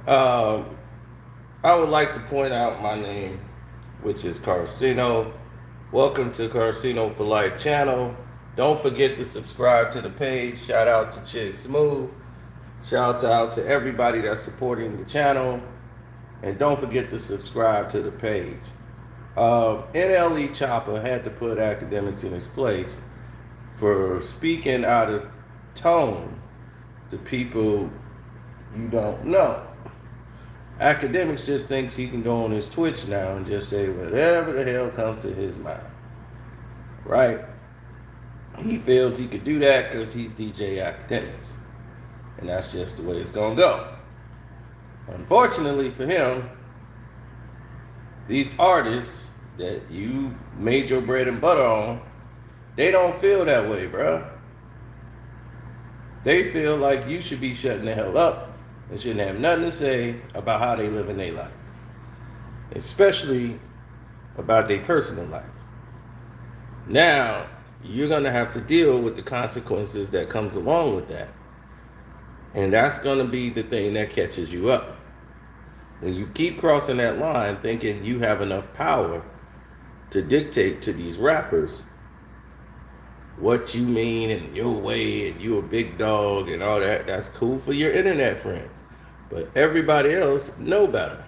Um, I would like to point out my name, which is Carcino. Welcome to Carcino for Life channel. Don't forget to subscribe to the page. Shout out to Chick Smooth. Shout out to everybody that's supporting the channel. And don't forget to subscribe to the page. NLE Choppa had to put Akademiks in his place for speaking out of tone to people you don't know. Akademiks just thinks he can go on his Twitch now and just say whatever the hell comes to his mind. Right? He feels he could do that because he's DJ Akademiks. And that's just the way it's going to go. Unfortunately for him, these artists that you made your bread and butter on, they don't feel that way, bruh. They feel like you should be shutting the hell up and shouldn't have nothing to say about how they live in their life, especially about their personal life. Now, you're going to have to deal with the consequences that comes along with that. And that's going to be the thing that catches you up. When you keep crossing that line thinking you have enough power to dictate to these rappers what you mean and your way and you a big dog and all that, that's cool for your internet friends. But everybody else know better.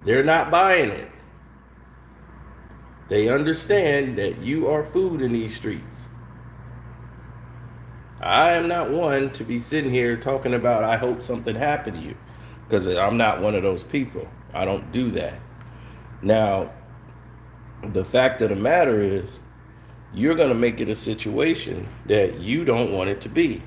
They're not buying it. They understand that you are food in these streets. I am not one to be sitting here talking about I hope something happened to you, because I'm not one of those people. I don't do that. Now, the fact of the matter is, you're going to make it a situation that you don't want it to be.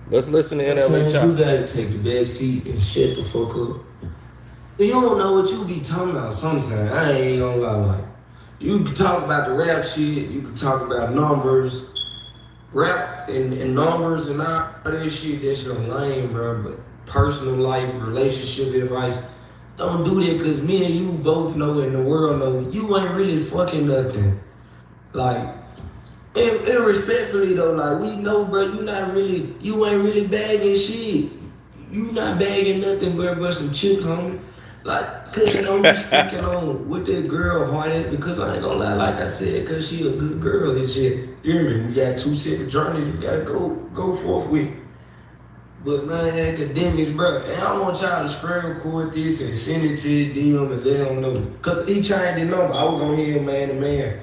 Let's listen to NLE Choppa. You gotta take the back seat and shut the fuck up. You don't know what you be talking about sometimes. I ain't gonna lie. Like, you can talk about the rap shit, you can talk about numbers, rap and numbers and all that shit, that shit lame, bro. But personal life, relationship advice, don't do that, cause me and you both know and the world know you ain't really fucking nothing. Like, and respectfully though, like we know, bro, you ain't really bagging shit. You not bagging nothing but some chicks, homie. Like, cause you know you speaking on with that girl, Hornet, because I ain't gonna lie, like I said, cause she a good girl and shit. You hear me? We got two separate journeys we gotta go forth with. But man, Akademiks, bro, and I want y'all to screen record this and send it to DM and let them know. Cause he changed the number. I was gonna hear him man to man.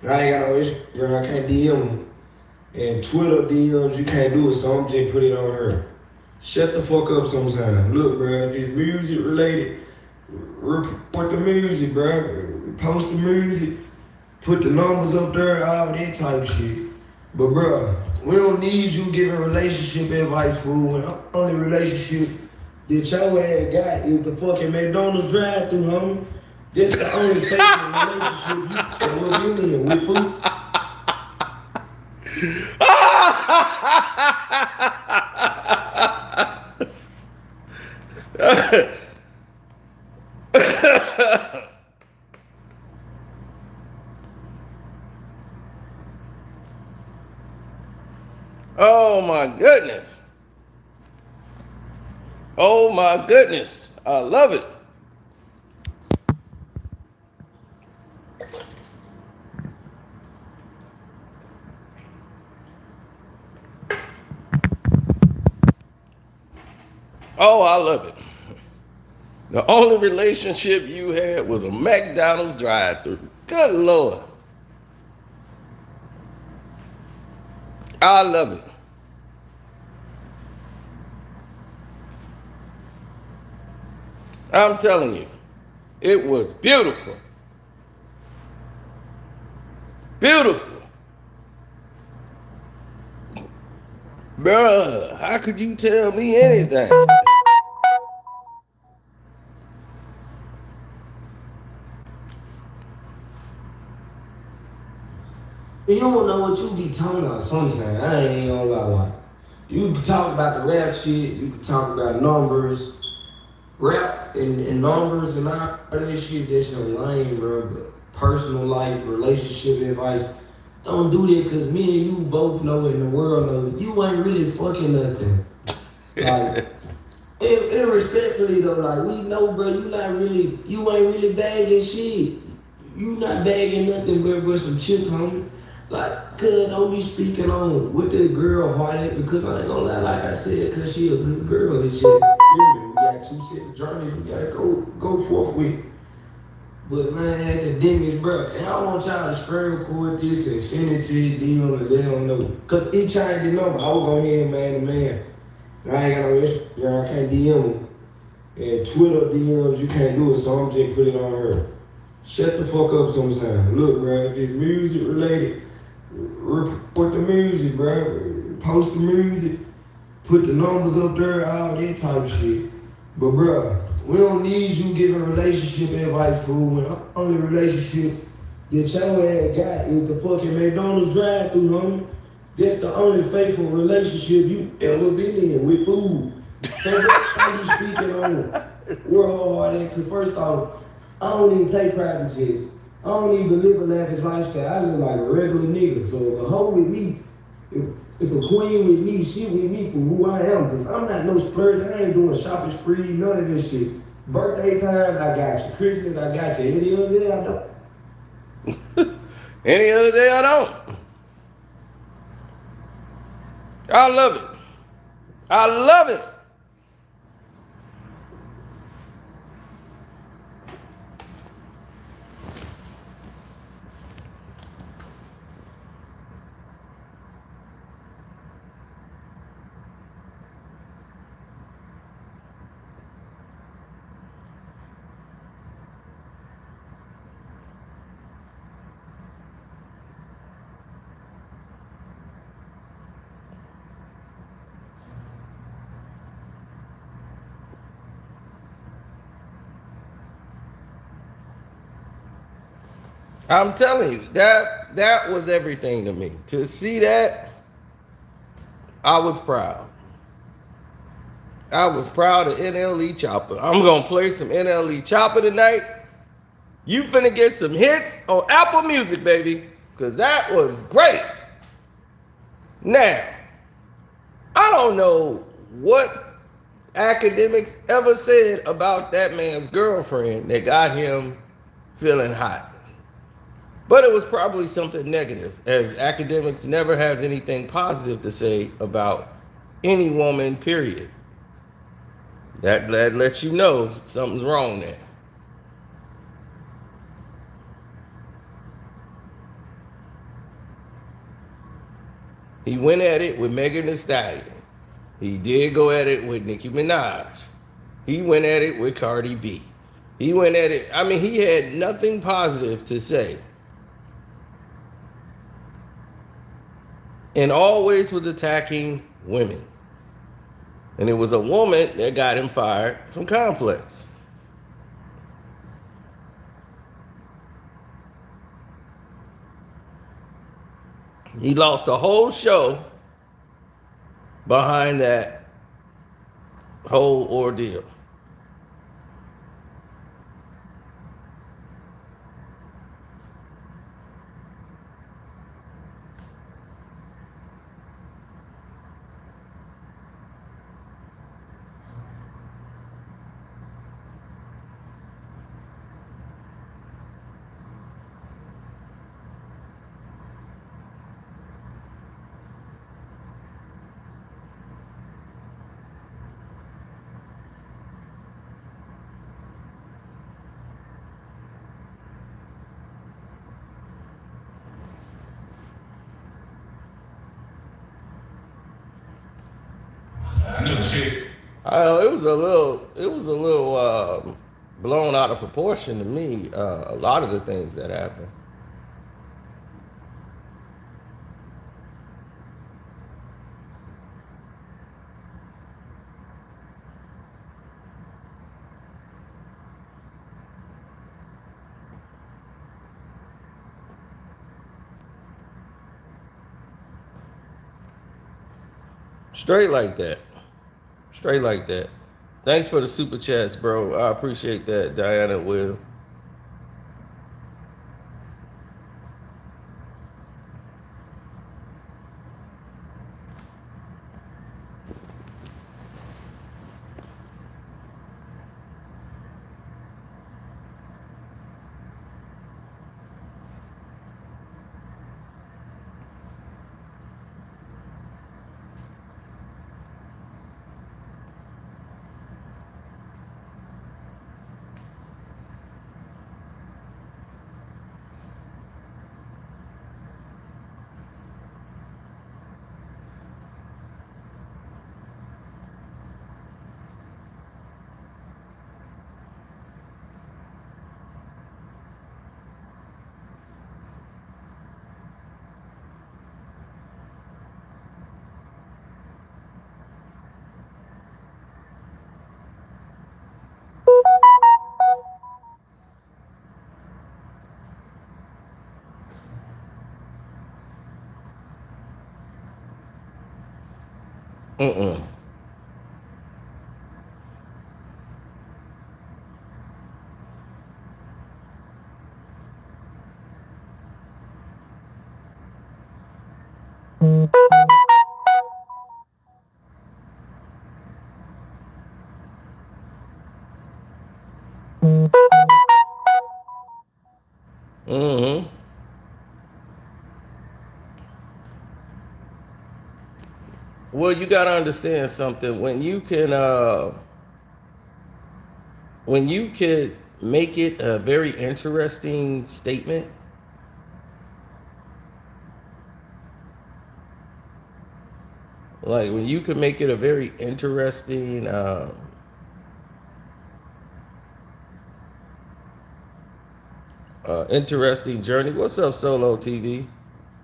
I ain't got no Instagram, I can't DM him. And Twitter DMs, you can't do it, so I'm just put it on her. Shut the fuck up sometime. Look, bro, if it's music related, report the music, bro. Post the music, put the numbers up there, all that type of shit. But, bro, we don't need you giving relationship advice, fool. The only relationship that your ass got is the fucking McDonald's drive-thru, homie. That's the only fake relationship you can be in with, fool. Oh my goodness. Oh my goodness. I love it. Oh, I love it. The only relationship you had was a McDonald's drive-thru. Good Lord. I love it. I'm telling you, it was beautiful. Beautiful. Bruh, how could you tell me anything? You don't know what you be talking about sometimes. I ain't gonna lie. Like, you can talk about the rap shit, you can talk about numbers, rap and numbers and all that shit, that's your lame, bro. But personal life, relationship advice. Don't do that because me and you both know in the world know you ain't really fucking nothing. Like, and respectfully though, like we know, bro, you ain't really bagging shit. You not bagging nothing but some chips, homie. Like, cuz don't be speaking on what the girl heart at because I ain't gonna lie, like I said, cause she a good girl and shit. Remember, we got two separate journeys we gotta go forth with. But man, academics, bro, and I want y'all to screen record this and send it to your DM and let them know. Cause he changed the number. I was on here man to man. And I ain't got no Instagram, I can't DM him. And Twitter DMs, you can't do it, so I'm just put it on her. Shut the fuck up sometimes. Look, bro, if it's music related, report the music, bro. Post the music, put the numbers up there, all that type of shit. But, bro, we don't need you giving relationship advice, fool. When the only relationship that your ass got is the fucking McDonald's drive-thru, homie. That's the only faithful relationship you ever been in with food. So what you speaking on? We're hard and cause first off, I don't even take private jets. I don't even live a lavish lifestyle. I live like a regular nigga. So if a hoe with me, if a queen with me, she with me for who I am. Cause I'm not no splurge. I ain't doing shopping spree, none of this shit. Birthday time, I got you. Christmas, I got you. Any other day, I don't. Any other day, I don't. I love it. I love it. I'm telling you, that was everything to me. To see that, I was proud. I was proud of NLE Choppa. I'm gonna play some NLE Choppa tonight. You finna get some hits on Apple Music, baby, because that was great. Now, I don't know what Akademiks ever said about that man's girlfriend that got him feeling hot. But it was probably something negative, as Akademiks never has anything positive to say about any woman, period. That lets you know something's wrong there. He went at it with Megan Thee Stallion. He did go at it with Nicki Minaj. He went at it with Cardi B. He went at it, I mean, he had nothing positive to say. And always was attacking women. And it was a woman that got him fired from Complex. He lost the whole show behind that whole ordeal. Shit. It was a little blown out of proportion to me. A lot of the things that happened. Straight like that. Straight like that. Thanks for the super chats, bro. I appreciate that, Diana Will. Mm-mm. Mm-hmm. Well, you gotta understand something. When you could make it a very interesting statement, like when you could make it a very interesting journey. What's up, Solo TV?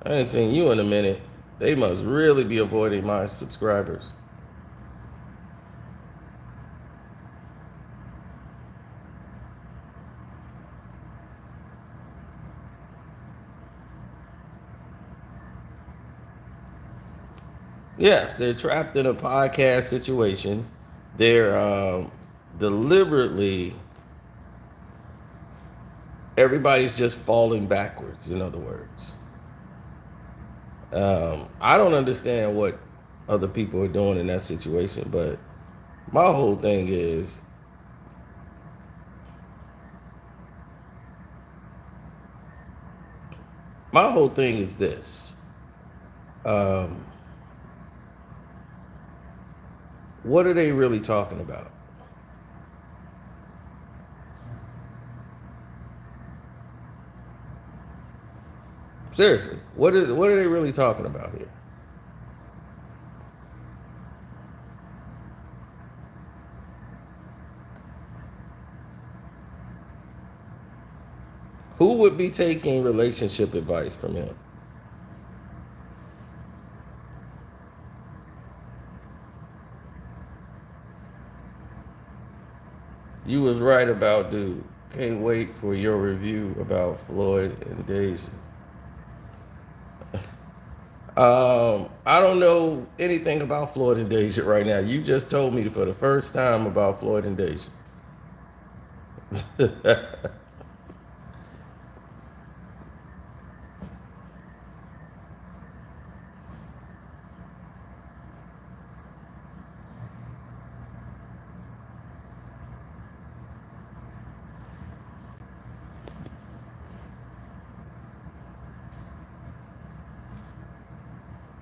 I ain't seen you in a minute. They must really be avoiding my subscribers. Yes, they're trapped in a podcast situation. They're deliberately, everybody's just falling backwards, in other words. I don't understand what other people are doing in that situation, but my whole thing is this. Um, what are they really talking about? Seriously, what are they really talking about here? Who would be taking relationship advice from him? You was right about dude. Can't wait for your review about Floyd and Deja. I don't know anything about Floyd and Deja right now. You just told me for the first time about Floyd and Deja.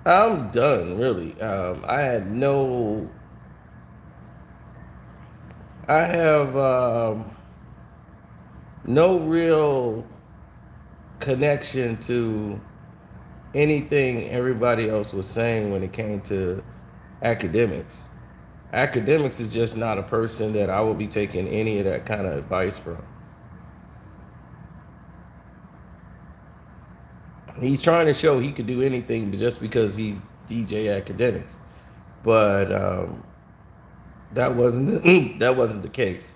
I'm done, really. I have no real connection to anything everybody else was saying when it came to academics. Academics is just not a person that I will be taking any of that kind of advice from. He's trying to show he could do anything just because he's DJ Academics, but that wasn't that wasn't the case.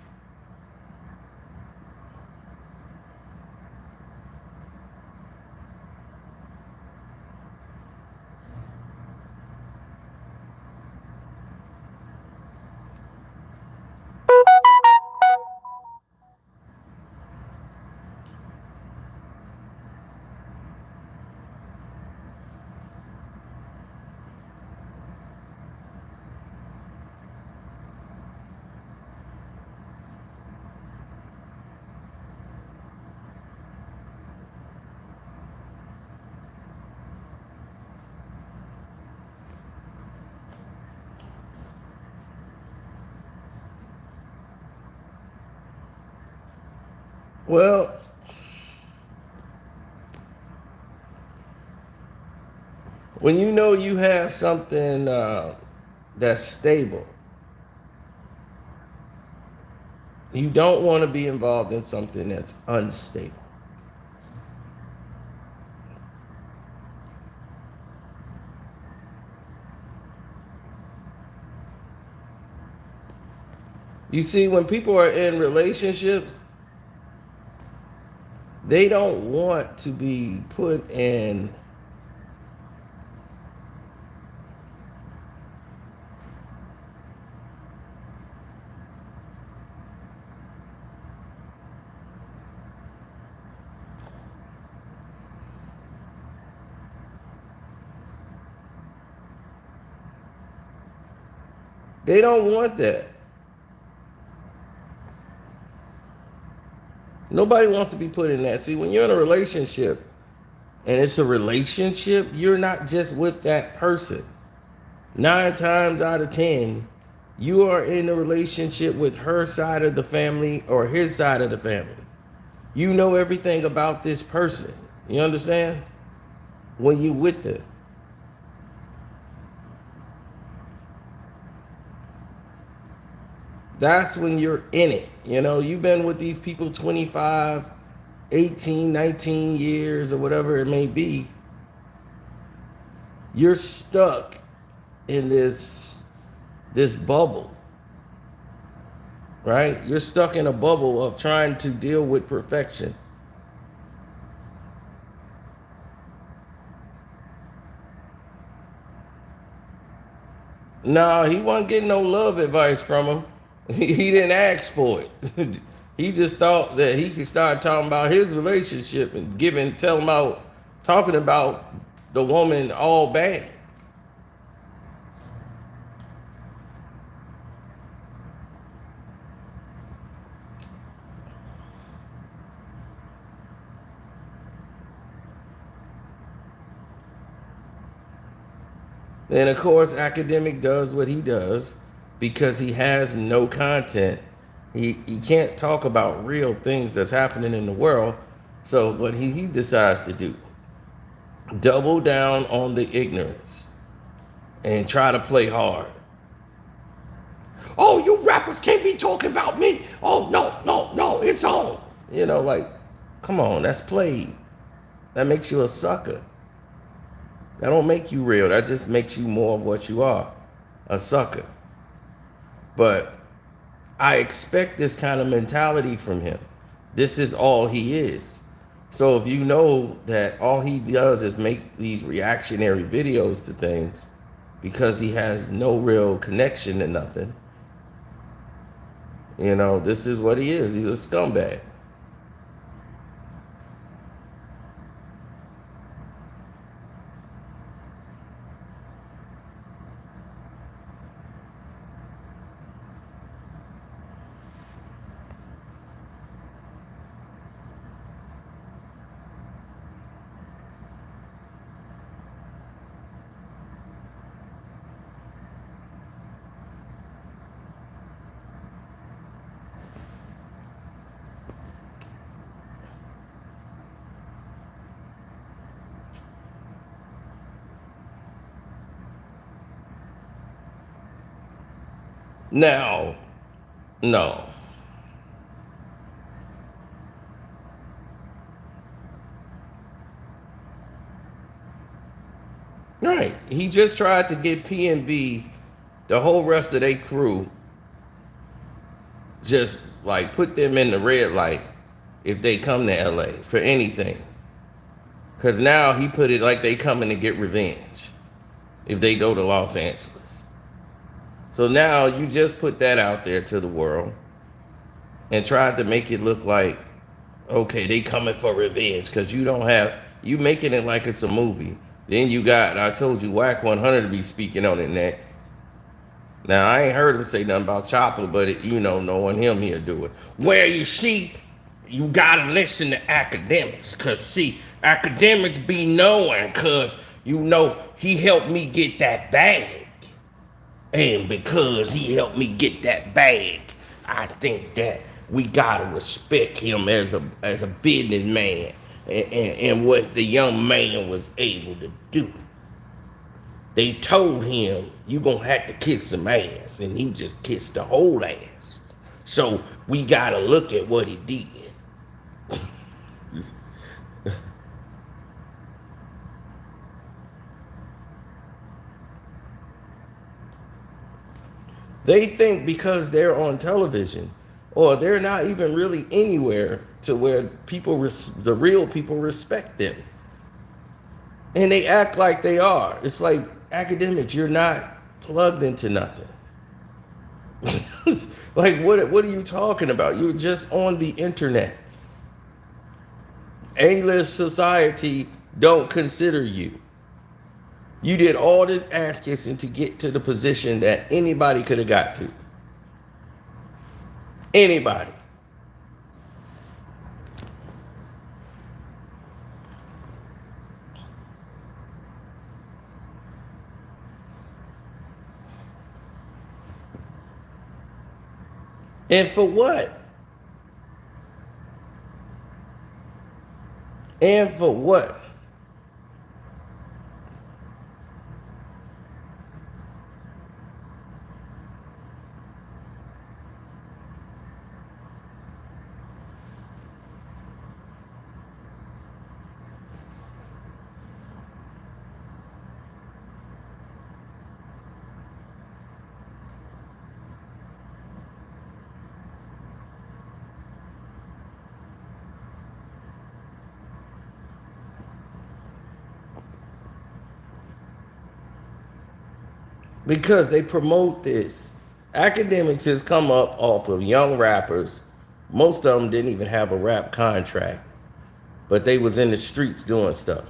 Well, when you know you have something that's stable, you don't want to be involved in something that's unstable. You see, when people are in relationships, they don't want to be put in They don't want that. Nobody wants to be put in that. See, when you're in a relationship and it's a relationship, you're not just with that person. 9 times out of 10, you are in a relationship with her side of the family or his side of the family. You know everything about this person. You understand? When you with them. That's when you're in it. You've been with these people 25, 18, 19 years or whatever it may be. You're stuck in this bubble. Right? You're stuck in a bubble of trying to deal with perfection. No, he wasn't getting no love advice from him. He didn't ask for it. He just thought that he could start talking about his relationship and talking about the woman all bad. And of course, Academic does what he does because he has no content. He can't talk about real things that's happening in the world. So what he decides to do, double down on the ignorance and try to play hard. Oh, you rappers can't be talking about me. Oh, no, it's on. Like, come on, that's played. That makes you a sucker. That don't make you real. That just makes you more of what you are, a sucker. But I expect this kind of mentality from him. This is all he is. So if you know that all he does is make these reactionary videos to things because he has no real connection to nothing, this is what he is. He's a scumbag. Now, no. Right. He just tried to get PNB, the whole rest of their crew, just like put them in the red light if they come to LA for anything. Because now he put it like they coming to get revenge if they go to Los Angeles. So now you just put that out there to the world and tried to make it look like, okay, they coming for revenge because you making it like it's a movie. Then you got, I told you, Whack 100 to be speaking on it next. Now, I ain't heard him say nothing about Choppa, but knowing him, he'll do it. Well, you see, you gotta listen to Akademiks, because see, Akademiks be knowing, because, he helped me get that bag. And because he helped me get that bag, I think that we gotta respect him as a businessman and what the young man was able to do. They told him you gonna have to kiss some ass, and he just kissed the whole ass. So we gotta look at what he did. They think because they're on television, or they're not even really anywhere to where the real people respect them. And they act like they are. It's like, Academics, you're not plugged into nothing. Like, what are you talking about? You're just on the internet. A-list society don't consider you. You did all this ass kissing to get to the position that anybody could have got to. Anybody. And for what? And for what? Because they promote this. Akademiks has come up off of young rappers. Most of them didn't even have a rap contract, but they was in the streets doing stuff.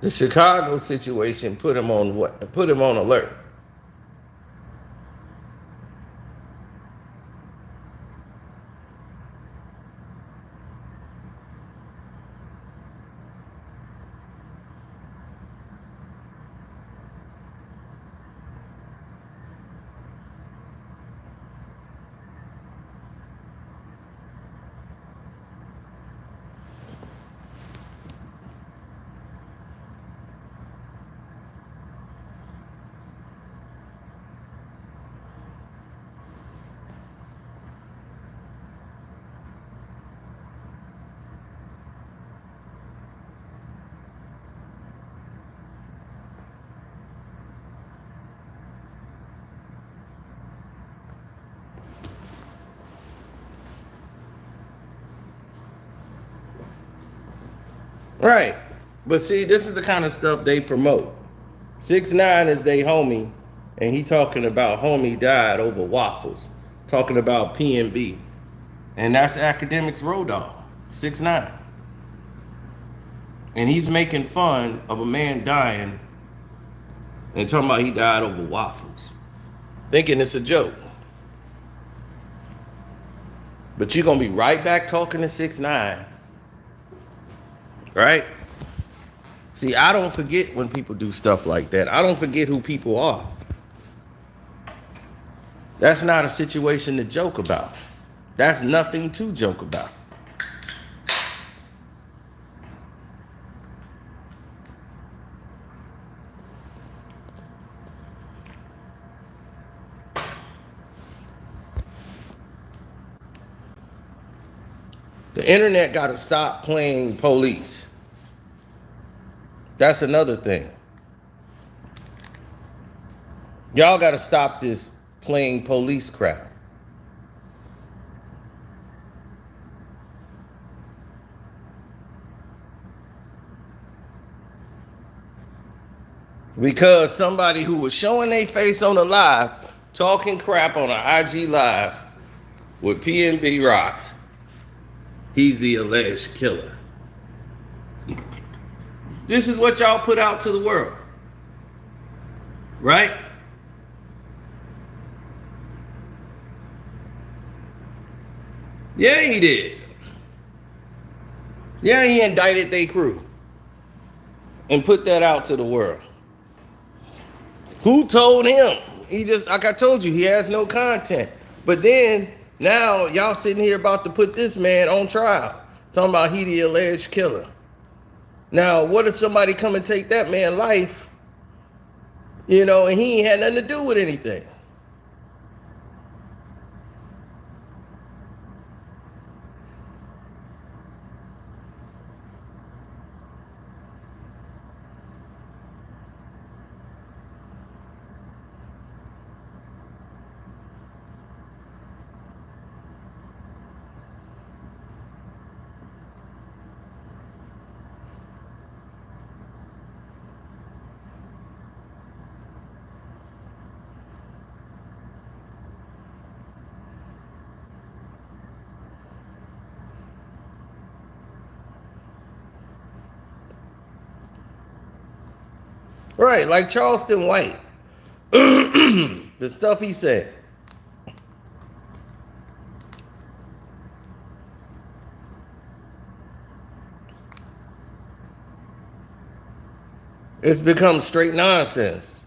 The Chicago situation put him on what? Put him on alert. Right. But see, this is the kind of stuff they promote. 6ix9ine is they homie, and he talking about homie died over waffles. Talking about PNB. And that's Akademiks Road Dogg, 6ix9ine. And he's making fun of a man dying and talking about he died over waffles. Thinking it's a joke. But you're gonna be right back talking to 6ix9ine. Right? See, I don't forget when people do stuff like that. I don't forget who people are. That's not a situation to joke about. That's nothing to joke about. The internet got to stop playing police. That's another thing. Y'all got to stop this playing police crap. Because somebody who was showing their face on the live, talking crap on an IG live with PNB Rock, he's the alleged killer. This is what y'all put out to the world. Right? Yeah, he did. Yeah, he indicted their crew and put that out to the world. Who told him? He just, like I told you, he has no content. But then, now, y'all sitting here about to put this man on trial. Talking about he the alleged killer. Now, what if somebody come and take that man's life, you know, and he ain't had nothing to do with anything? Right, like Charleston White. The stuff he said. It's become straight nonsense.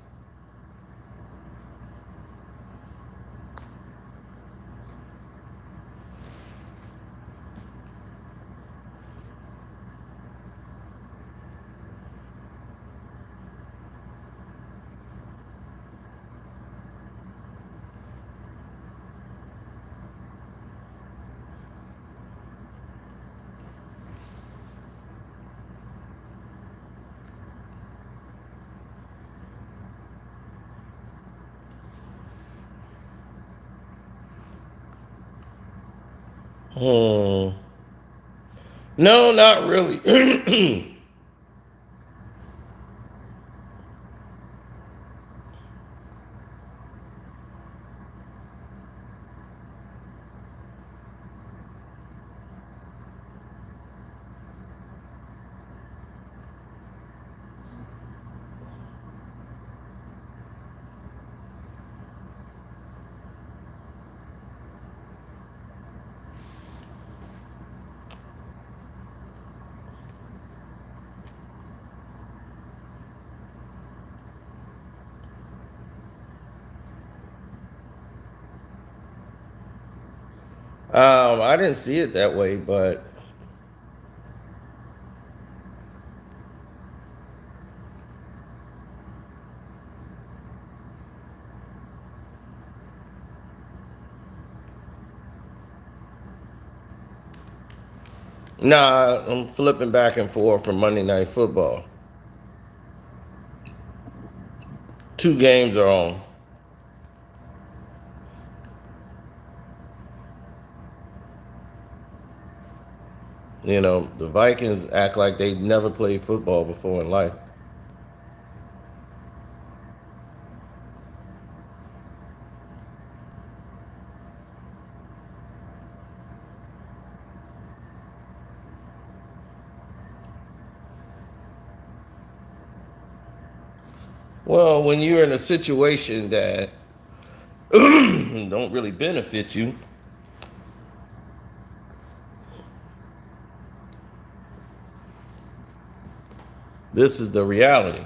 Hmm. No, not really. I didn't see it that way, but nah, I'm flipping back and forth from Monday Night Football. Two games are on. You know, the Vikings act like they never played football before in life. Well, when you're in a situation that don't really benefit you, this is the reality.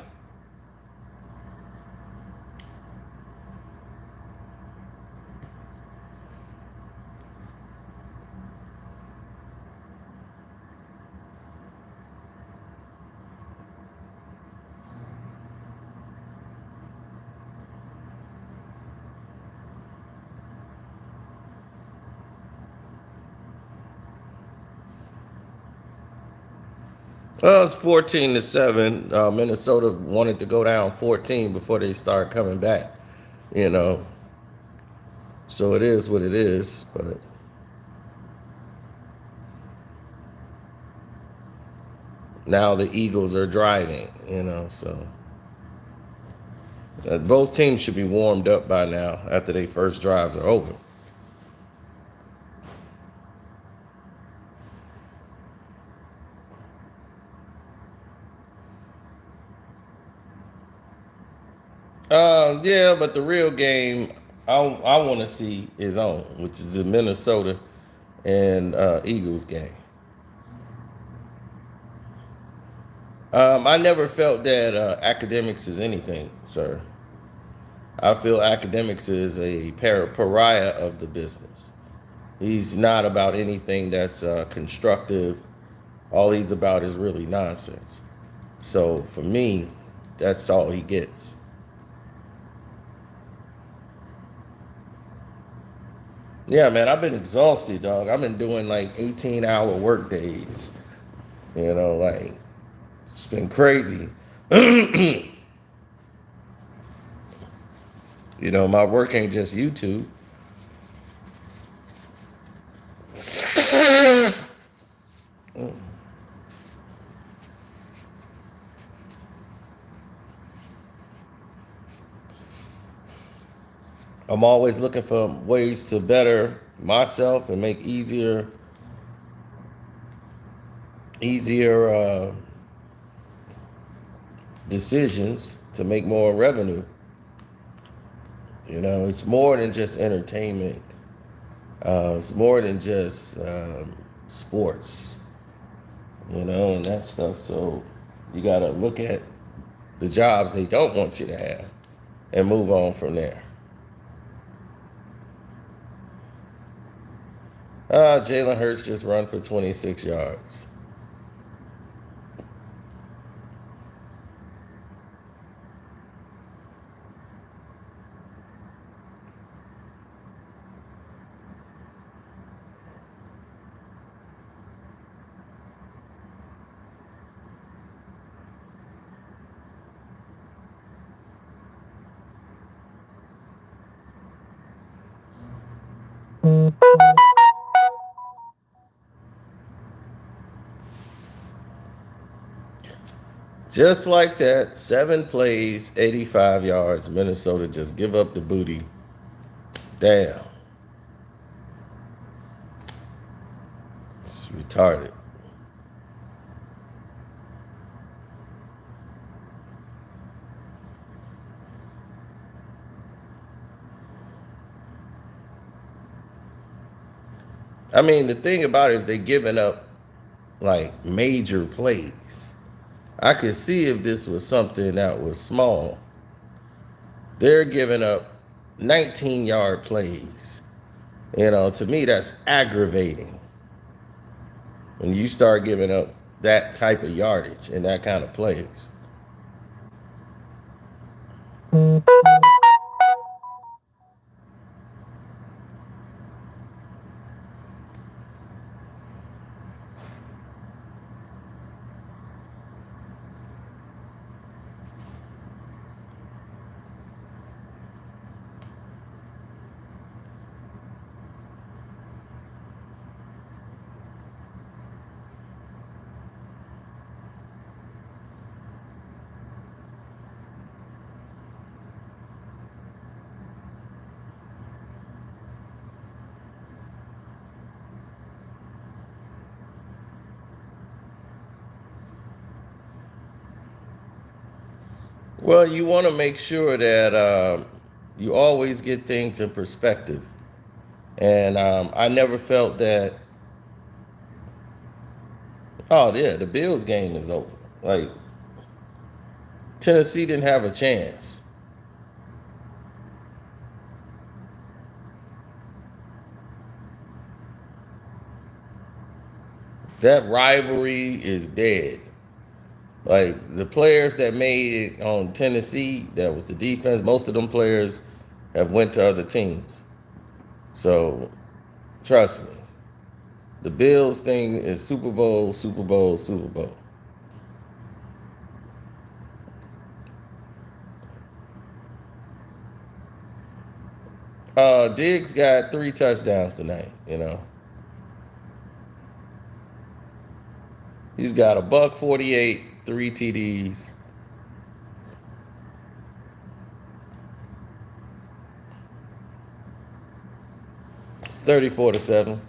Well, it's 14-7. Minnesota wanted to go down 14 before they start coming back. You know, so it is what it is. But now the Eagles are driving. You know, so both teams should be warmed up by now after their first drives are over. Yeah, but the real game I want to see is on, which is the Minnesota and Eagles game. I never felt that academics is anything, sir. I feel academics is a pariah of the business. He's not about anything that's constructive. All he's about is really nonsense. So for me, that's all he gets. Yeah, man, I've been exhausted, dog. I've been doing like 18-hour work days. You know, like it's been crazy. You know, my work ain't just YouTube. I'm always looking for ways to better myself and make easier decisions to make more revenue. It's more than just entertainment. It's more than just sports, and that stuff. So you got to look at the jobs they don't want you to have and move on from there. Jalen Hurts just run for 26 yards. Just like that, 7 plays, 85 yards. Minnesota just give up the booty. Damn. It's retarded. I mean, the thing about it is they giving up like major plays. I could see if this was something that was small. They're giving up 19-yard plays. To me, that's aggravating. When you start giving up that type of yardage and that kind of plays. Well, you want to make sure that you always get things in perspective. And I never felt that, oh, yeah, the Bills game is over. Like, Tennessee didn't have a chance. That rivalry is dead. Like, the players that made it on Tennessee, that was the defense, most of them players have went to other teams. So, trust me. The Bills thing is Super Bowl, Super Bowl, Super Bowl. Diggs got 3 touchdowns tonight, He's got a buck 48, 3 TDs. It's 34-7.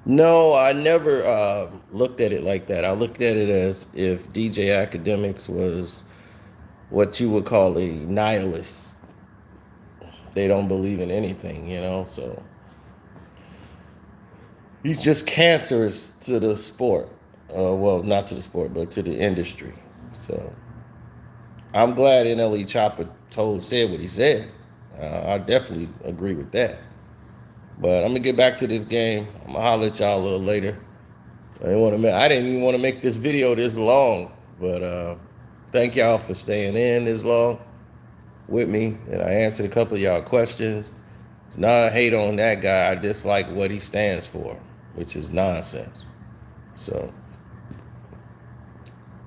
No, I never looked at it like that. I looked at it as if DJ Akademiks was what you would call a nihilist. They don't believe in anything, so he's just cancerous to the sport. Well, not to the sport, but to the industry. So I'm glad NLE Choppa said what he said. I definitely agree with that. But I'm gonna get back to this game. I'm gonna holler at y'all a little later. I didn't even want to make this video this long, but thank y'all for staying in this long with me, and I answered a couple of y'all questions. It's not a hate on that guy. I dislike what he stands for, which is nonsense. So,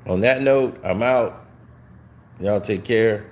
on that note, I'm out. Y'all take care.